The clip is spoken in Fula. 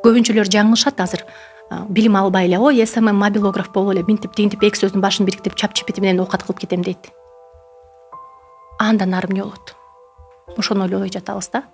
Көбүнчөлөр жаңылышат азыр. Билим албай эле ой СММ мобилограф болуп эле минтип тигинтип эки сөздүн башын бириктирип чап-чипити менен оокат кылып кетем дейт. Андан ары эмне болот? Ошону ойлобой жатабыз да.